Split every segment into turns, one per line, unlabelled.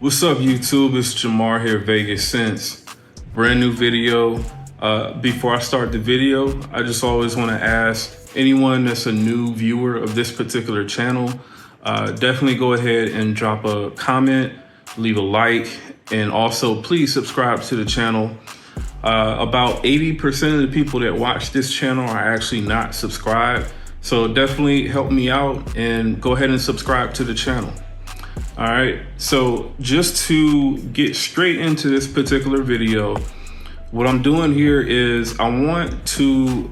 What's up, YouTube? It's Jamar here, Vegas Sense. Brand new video. Before I start the video, I just always want to ask anyone that's a new viewer of this particular channel, definitely go ahead and drop a comment, leave a like, and also please subscribe to the channel. About 80% of the people that watch this channel are actually not subscribed. So definitely help me out and go ahead and subscribe to the channel. All right, so just to get straight into this particular video, what I'm doing here is I want to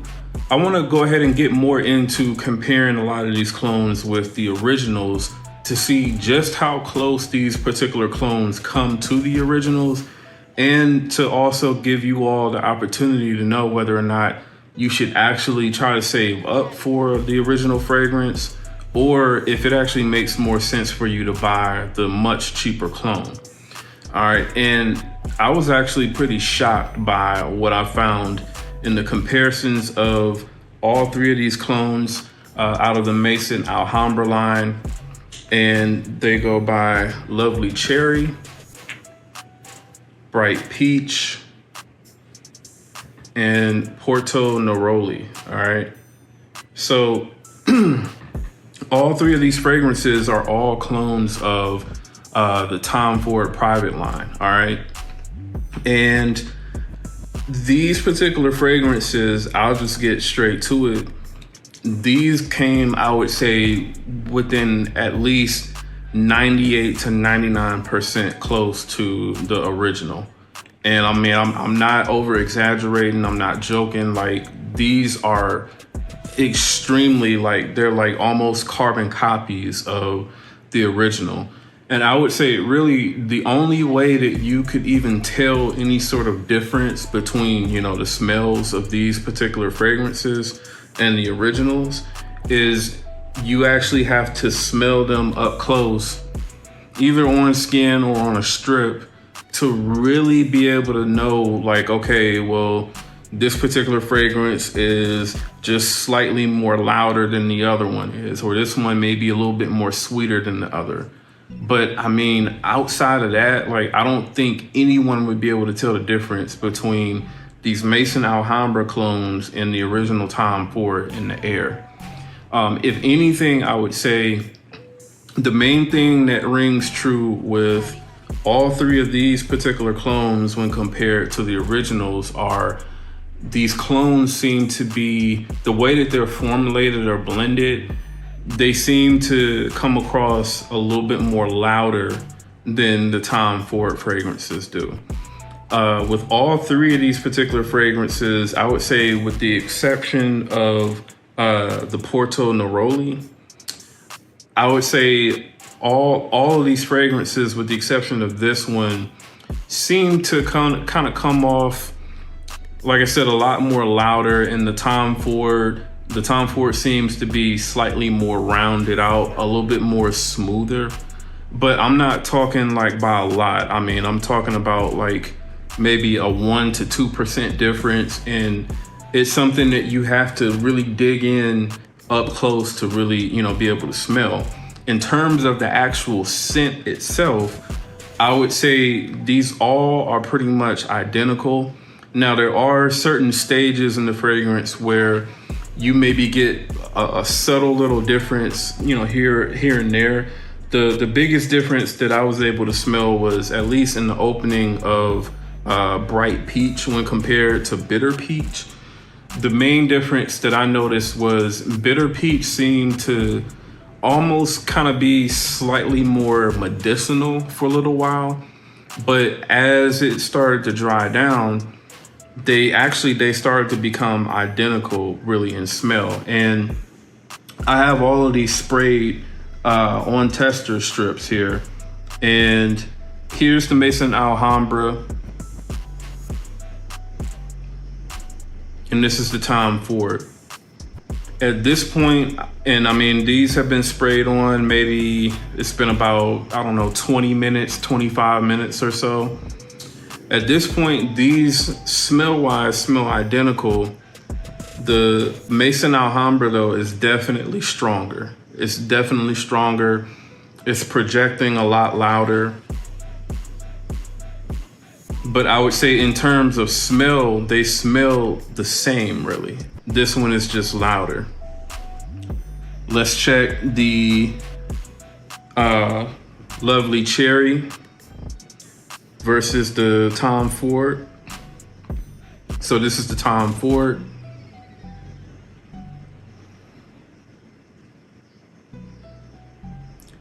go ahead and get more into comparing a lot of these clones with the originals to see just how close these particular clones come to the originals, and to also give you all the opportunity to know whether or not you should actually try to save up for the original fragrance, or if it actually makes more sense for you to buy the much cheaper clone. All right, and I was actually pretty shocked by what I found in the comparisons of all three of these clones out of the Maison Alhambra line, and they go by Lovely Cherie, Bright Peach, and Porto Neroli. All right, so all three of these fragrances are all clones of the Tom Ford private line. All right, and these particular fragrances, I'll just get straight to it. These came, I would say, within at least 98 to 99% close to the original. And I mean, I'm not over exaggerating. I'm not joking. Like, these are extremely, like, they're like almost carbon copies of the original. And I would say really the only way that you could even tell any sort of difference between, you know, the smells of these particular fragrances and the originals is you actually have to smell them up close, either on skin or on a strip, to really be able to know, like, okay, well, this particular fragrance is just slightly more louder than the other one is, or this one may be a little bit more sweeter than the other. But I mean, outside of that, like, I don't think anyone would be able to tell the difference between these Maison Alhambra clones and the original Tom Ford in the air. If anything, I would say the main thing that rings true with all three of these particular clones when compared to the originals are these clones seem to be, the way that they're formulated or blended, they seem to come across a little bit more louder than the Tom Ford fragrances do. With all three of these particular fragrances, I would say with the exception of the Porto Neroli, I would say all of these fragrances, with the exception of this one, seem to kind of come off, like I said, a lot more louder. And the Tom Ford seems to be slightly more rounded out, a little bit more smoother. But I'm not talking like by a lot. I mean, I'm talking about like maybe a 1% to 2% difference. And it's something that you have to really dig in up close to really, you know, be able to smell. In terms of the actual scent itself, I would say these all are pretty much identical. Now, there are certain stages in the fragrance where you maybe get a subtle little difference, you know, here and there. The biggest difference that I was able to smell was at least in the opening of Bright Peach when compared to Bitter Peach. The main difference that I noticed was Bitter Peach seemed to almost kind of be slightly more medicinal for a little while, but as it started to dry down, they started to become identical really in smell. And I have all of these sprayed on tester strips here, and here's the Maison Alhambra, and this is the Tom Ford. At this point, and I mean, these have been sprayed on, maybe it's been about, I don't know, 20 minutes, 25 minutes or so. At this point, these smell-wise smell identical. The Maison Alhambra, though, is definitely stronger. It's definitely stronger. It's projecting a lot louder. But I would say in terms of smell, they smell the same, really. This one is just louder. Let's check the Lovely Cherie versus the Tom Ford. So this is the Tom Ford.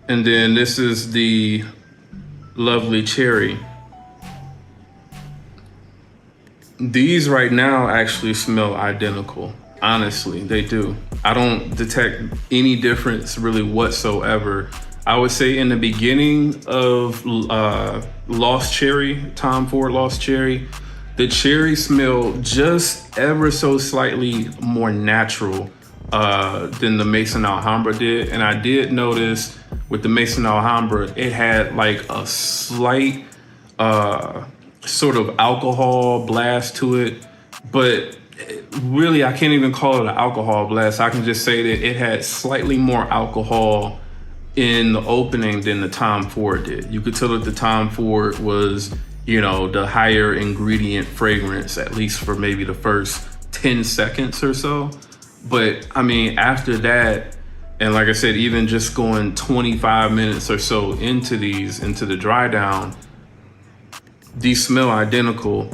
And then this is the Lovely Cherie. These right now actually smell identical. Honestly, they do. I don't detect any difference really whatsoever. I would say in the beginning of Lost Cherry, Tom Ford Lost Cherry, the cherry smelled just ever so slightly more natural than the Maison Alhambra did. And I did notice with the Maison Alhambra, it had like a slight sort of alcohol blast to it, but really I can't even call it an alcohol blast. I can just say that it had slightly more alcohol in the opening than the Tom Ford did. You could tell that the Tom Ford was, you know, the higher ingredient fragrance, at least for maybe the first 10 seconds or so. But I mean, after that, and like I said, even just going 25 minutes or so into the dry down, these smell identical.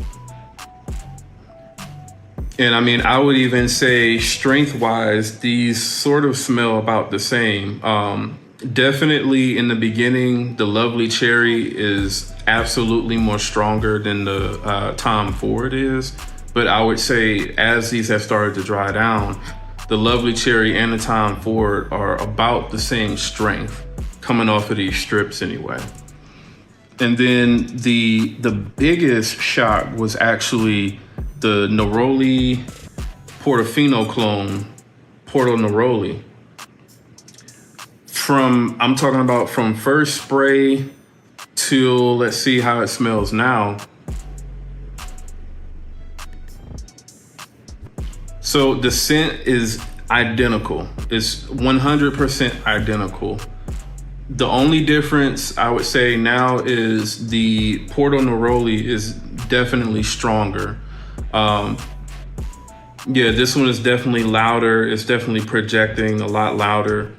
And I mean, I would even say strength-wise, these sort of smell about the same. Definitely in the beginning, the Lovely Cherie is absolutely more stronger than the Tom Ford is. But I would say as these have started to dry down, the Lovely Cherie and the Tom Ford are about the same strength coming off of these strips anyway. And then the biggest shock was actually the Neroli Portofino clone, Porto Neroli. I'm talking about from first spray till, let's see how it smells now. So the scent is identical. It's 100% identical. The only difference I would say now is the Porto Neroli is definitely stronger. Yeah, this one is definitely louder. It's definitely projecting a lot louder.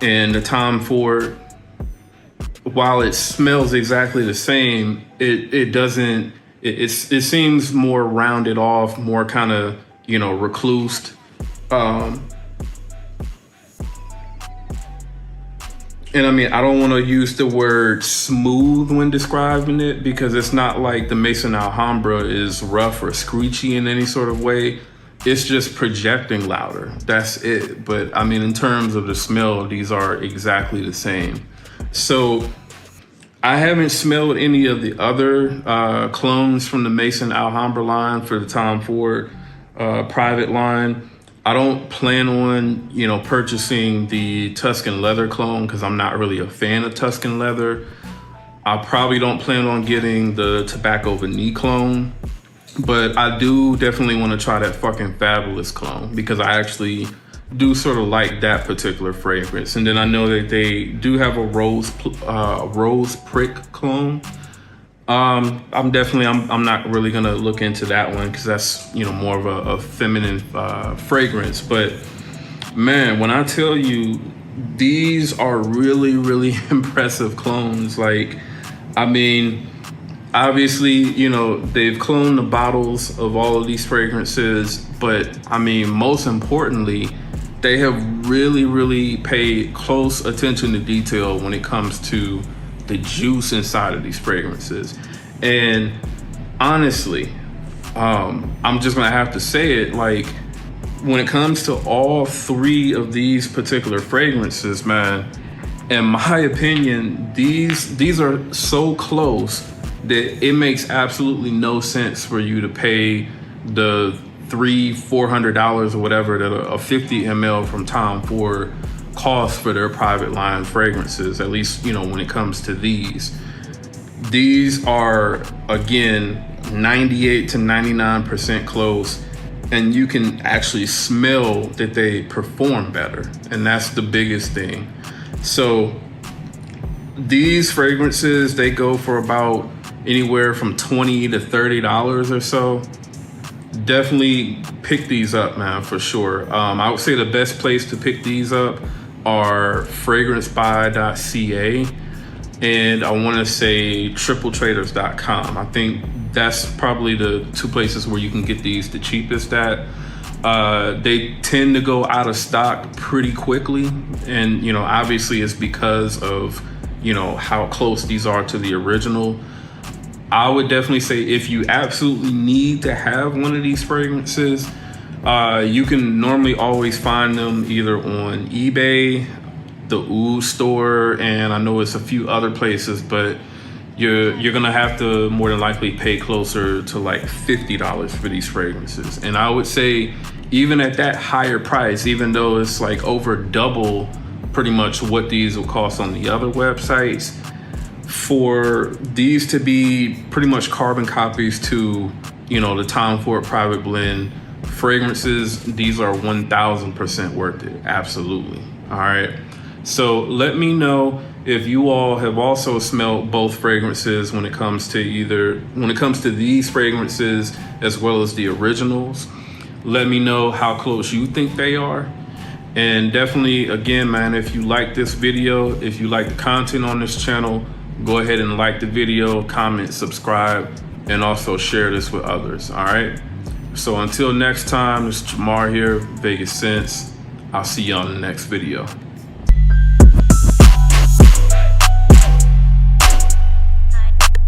And the Tom Ford, while it smells exactly the same, it doesn't, it seems more rounded off, more kind of, you know, reclused. And I mean, I don't want to use the word smooth when describing it, because it's not like the Maison Alhambra is rough or screechy in any sort of way. It's just projecting louder. That's it. But I mean, in terms of the smell, these are exactly the same. So I haven't smelled any of the other clones from the Maison Alhambra line for the Tom Ford private line. I don't plan on, you know, purchasing the Tuscan leather clone because I'm not really a fan of Tuscan leather. I probably don't plan on getting the Tobacco Vanille clone, but I do definitely want to try that fucking Fabulous clone because I actually do sort of like that particular fragrance. And then I know that they do have a rose prick clone. I'm not really gonna look into that one because that's, you know, more of a feminine fragrance. But man, when I tell you, these are really, really impressive clones. Like, I mean, obviously, you know, they've cloned the bottles of all of these fragrances, but I mean, most importantly, they have really, really paid close attention to detail when it comes to the juice inside of these fragrances. And honestly, I'm just gonna have to say it, like, when it comes to all three of these particular fragrances, man, in my opinion, these are so close that it makes absolutely no sense for you to pay the $300-400 or whatever that a 50 ml from Tom Ford costs for their private line fragrances, at least, you know, when it comes to these. These are, again, 98 to 99% close, and you can actually smell that they perform better, and that's the biggest thing. So these fragrances, they go for about anywhere from $20 to $30 or so. Definitely pick these up, man, for sure. I would say the best place to pick these up are fragrancebuy.ca, and I want to say tripletraders.com. I think that's probably the two places where you can get these the cheapest at. They tend to go out of stock pretty quickly, and obviously it's because of how close these are to the original. I would definitely say if you absolutely need to have one of these fragrances, you can normally always find them either on eBay, the Oud store, and I know it's a few other places, but you're gonna have to more than likely pay closer to like $50 for these fragrances. And I would say even at that higher price, even though it's like over double pretty much what these will cost on the other websites, for these to be pretty much carbon copies to the Tom Ford Private Blend fragrances, these are 1000% worth it. Absolutely. All right, so let me know if you all have also smelled both fragrances when it comes to these fragrances as well as the originals. Let me know how close you think they are. And definitely, again, man, if you like this video, if you like the content on this channel, go ahead and like the video, comment, subscribe, and also share this with others. All right, so until next time, it's Jamar here, Vegas Sense. I'll see you on the next video.